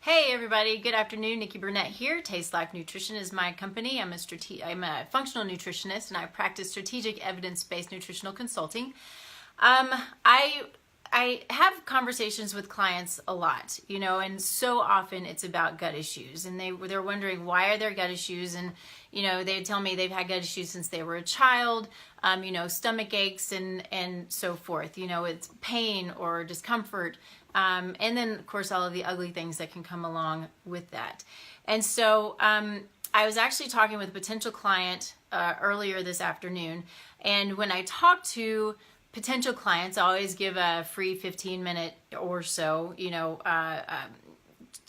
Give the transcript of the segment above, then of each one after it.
Hey everybody, good afternoon. Nikki Burnett here. Taste Life Nutrition is my company. I'm a functional nutritionist and I practice strategic evidence-based nutritional consulting. I have conversations with clients a lot, and so often it's about gut issues, and they're wondering why are their gut issues, and they tell me they've had gut issues since they were a child, stomach aches and so forth. It's pain or discomfort, and then of course all of the ugly things that can come along with that. And so I was actually talking with a potential client earlier this afternoon, and when I talk to potential clients, I always give a free 15-minute or so,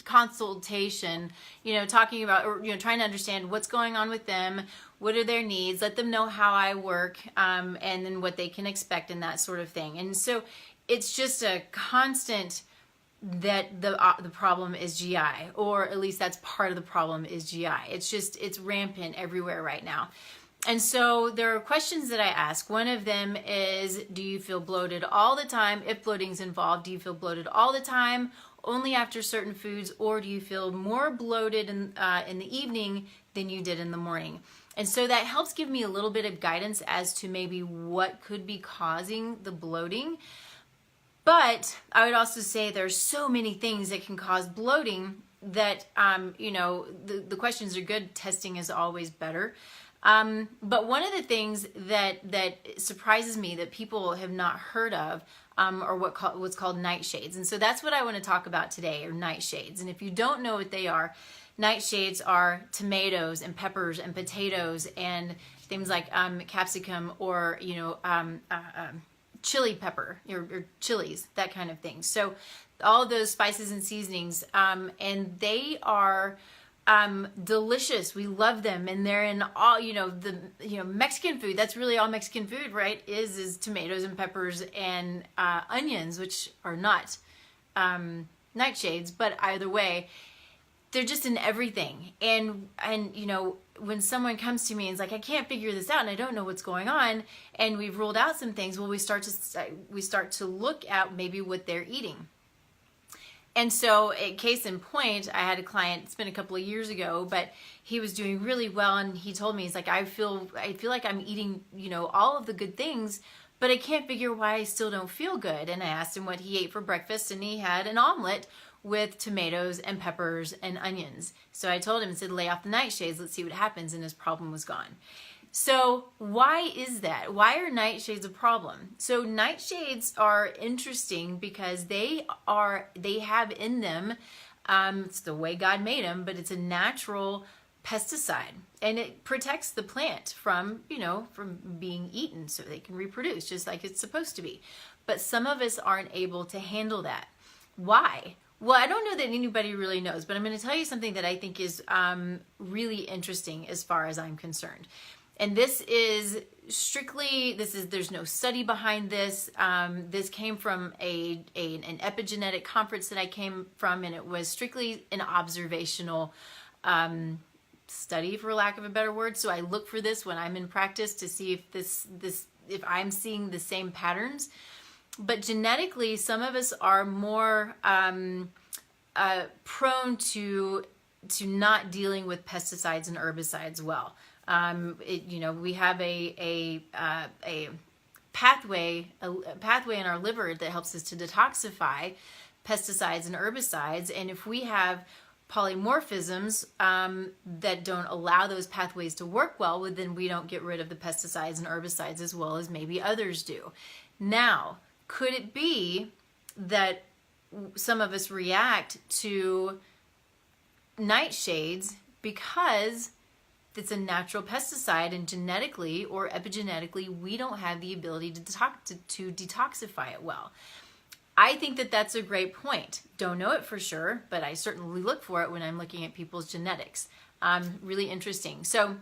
consultation, talking about, or, trying to understand what's going on with them, what are their needs, let them know how I work, and then what they can expect and that sort of thing. And so it's just a constant that the problem is GI, or at least that's part of the problem is GI. It's rampant everywhere right now. And so there are questions that I ask. One of them is, do you feel bloated all the time? If bloating is involved, do you feel bloated all the time, only after certain foods, or do you feel more bloated in the evening than you did in the morning? And so that helps give me a little bit of guidance as to maybe what could be causing the bloating. But I would also say there's so many things that can cause bloating that, the questions are good. Testing is always better. But one of the things that surprises me that people have not heard of are what's called nightshades. And so that's what I want to talk about today, are nightshades. And if you don't know what they are, nightshades are tomatoes and peppers and potatoes and things like capsicum or chili pepper or chilies, that kind of thing. So all of those spices and seasonings, and they are delicious. We love them, and they're in all, Mexican food. That's really all Mexican food, right? Is tomatoes and peppers and onions, which are not nightshades, but either way, they're just in everything. And when someone comes to me and is like, I can't figure this out and I don't know what's going on, and we've ruled out some things, well, we start to look at maybe what they're eating. And so, case in point, I had a client, it's been a couple of years ago, but he was doing really well, and he told me, he's like, I feel like I'm eating, all of the good things, but I can't figure why I still don't feel good. And I asked him what he ate for breakfast, and he had an omelet with tomatoes and peppers and onions. So I told him, I said, lay off the nightshades, let's see what happens, and his problem was gone. So why is that? Why are nightshades a problem? So nightshades are interesting because they have in them, it's the way God made them, but it's a natural pesticide, and it protects the plant from being eaten so they can reproduce just like it's supposed to be. But some of us aren't able to handle that. Why? Well, I don't know that anybody really knows, but I'm going to tell you something that I think is really interesting as far as I'm concerned. And this is strictly, there's no study behind this. This came from an epigenetic conference that I came from, and it was strictly an observational study, for lack of a better word. So I look for this when I'm in practice to see if I'm seeing the same patterns. But genetically, some of us are more prone to not dealing with pesticides and herbicides well. We have a pathway in our liver that helps us to detoxify pesticides and herbicides. And if we have polymorphisms that don't allow those pathways to work well, then we don't get rid of the pesticides and herbicides as well as maybe others do. Now, could it be that some of us react to nightshades because it's a natural pesticide, and genetically or epigenetically we don't have the ability to detoxify it well? I think that that's a great point. Don't know it for sure, but I certainly look for it when I'm looking at people's genetics. Really interesting. So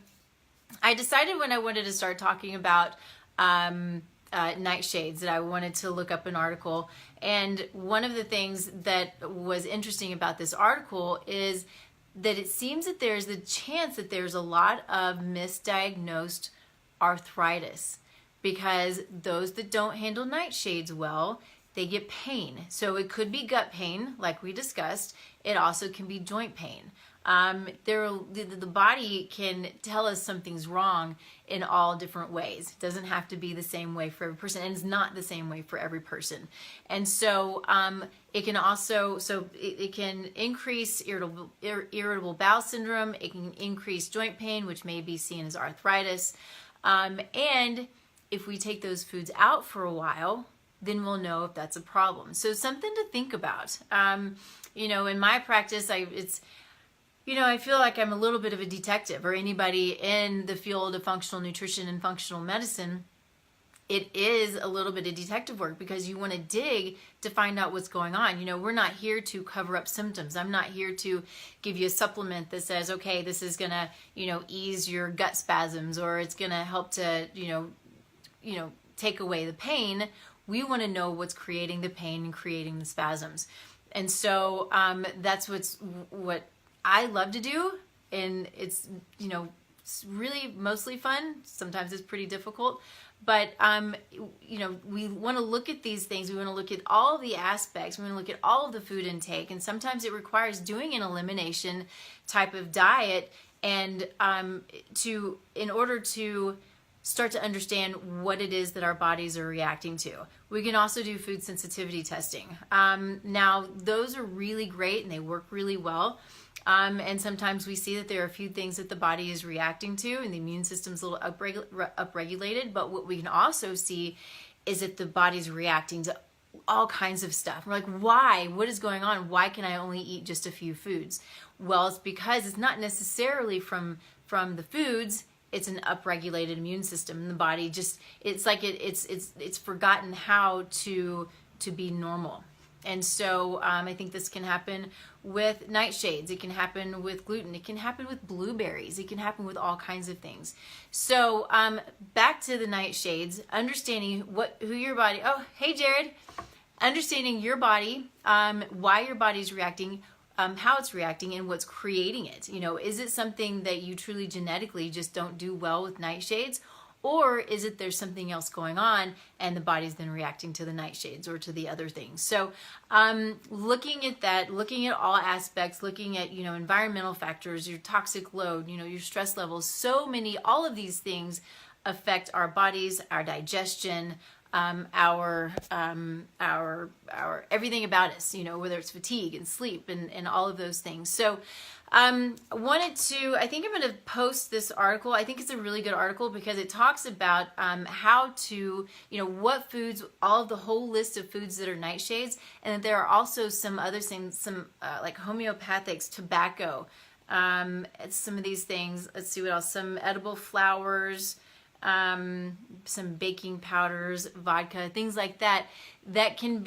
I decided when I wanted to start talking about nightshades that I wanted to look up an article. And one of the things that was interesting about this article is that it seems that there's the chance that there's a lot of misdiagnosed arthritis, because those that don't handle nightshades well they get pain. So it could be gut pain, like we discussed. It also can be joint pain. The body can tell us something's wrong in all different ways. It doesn't have to be the same way for every person, and it's not the same way for every person. And so it can also, it can increase irritable bowel syndrome. It can increase joint pain, which may be seen as arthritis. And if we take those foods out for a while, then we'll know if that's a problem. So something to think about. In my practice, I feel like I'm a little bit of a detective, or anybody in the field of functional nutrition and functional medicine. It is a little bit of detective work because you want to dig to find out what's going on. We're not here to cover up symptoms. I'm not here to give you a supplement that says, okay, this is going to, ease your gut spasms, or it's going to help to, take away the pain. We want to know what's creating the pain and creating the spasms. And so that's what I love to do, and it's it's really mostly fun. Sometimes it's pretty difficult, but we want to look at these things. We want to look at all the aspects. We want to look at all of the food intake, and sometimes it requires doing an elimination type of diet, and in order to start to understand what it is that our bodies are reacting to. We can also do food sensitivity testing. Now, those are really great and they work really well. And sometimes we see that there are a few things that the body is reacting to and the immune system's a little upregulated. But what we can also see is that the body's reacting to all kinds of stuff. We're like, why? What is going on? Why can I only eat just a few foods? Well, it's because it's not necessarily from the foods. It's an upregulated immune system, and the body it's like it's forgotten how to be normal. And so I think this can happen with nightshades. It can happen with gluten. It can happen with blueberries. It can happen with all kinds of things. So back to the nightshades, understanding who your body. Oh, hey Jared, understanding your body, why your body's reacting. How it's reacting and what's creating it. Is it something that you truly genetically just don't do well with nightshades? Or is it there's something else going on and the body's then reacting to the nightshades or to the other things? So looking at that, looking at all aspects, looking at, environmental factors, your toxic load, your stress levels, all of these things affect our bodies, our digestion, our everything about us, whether it's fatigue and sleep and all of those things. So I think I'm going to post this article. I think it's a really good article because it talks about how to, what foods, all of the whole list of foods that are nightshades, and that there are also some other things, like homeopathics, tobacco, some of these things. Let's see what else, some edible flowers, some baking powders, vodka, things like that, that can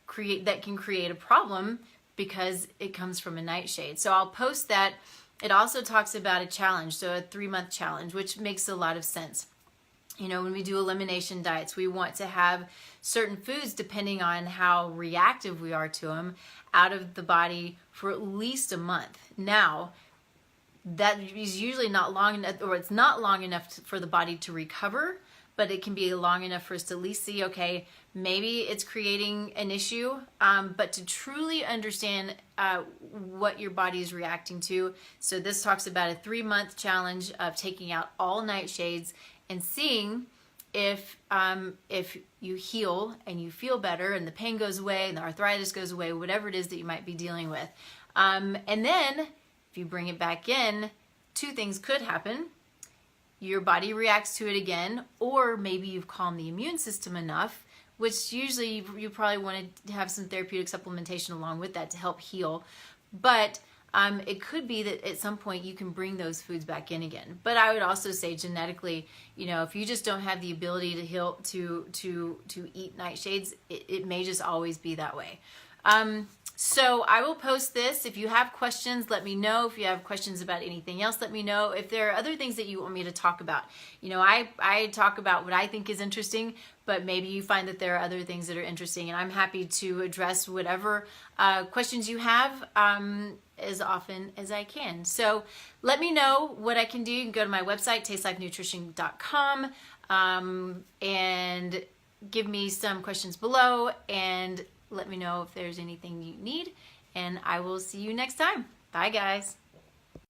create a problem because it comes from a nightshade. So I'll post that. It also talks about a challenge, so a 3-month challenge, which makes a lot of sense. When we do elimination diets, we want to have certain foods, depending on how reactive we are to them, out of the body for at least a month. Now, that is usually not long enough, or it's not long enough for the body to recover, but it can be long enough for us to at least see, okay, maybe it's creating an issue, but to truly understand what your body is reacting to. So this talks about a 3-month challenge of taking out all nightshades and seeing if you heal and you feel better and the pain goes away and the arthritis goes away, whatever it is that you might be dealing with. And then if you bring it back in, 2 things could happen. Your body reacts to it again, or maybe you've calmed the immune system enough, which usually you probably want to have some therapeutic supplementation along with that to help heal. But it could be that at some point you can bring those foods back in again. But I would also say genetically, if you just don't have the ability to heal, to eat nightshades, it may just always be that way. So I will post this. If you have questions, let me know. If you have questions about anything else, let me know. If there are other things that you want me to talk about, I talk about what I think is interesting, but maybe you find that there are other things that are interesting, and I'm happy to address whatever questions you have as often as I can. So let me know what I can do. You can go to my website, tastelifenutrition.com, and give me some questions below and let me know if there's anything you need. And I will see you next time. Bye, guys.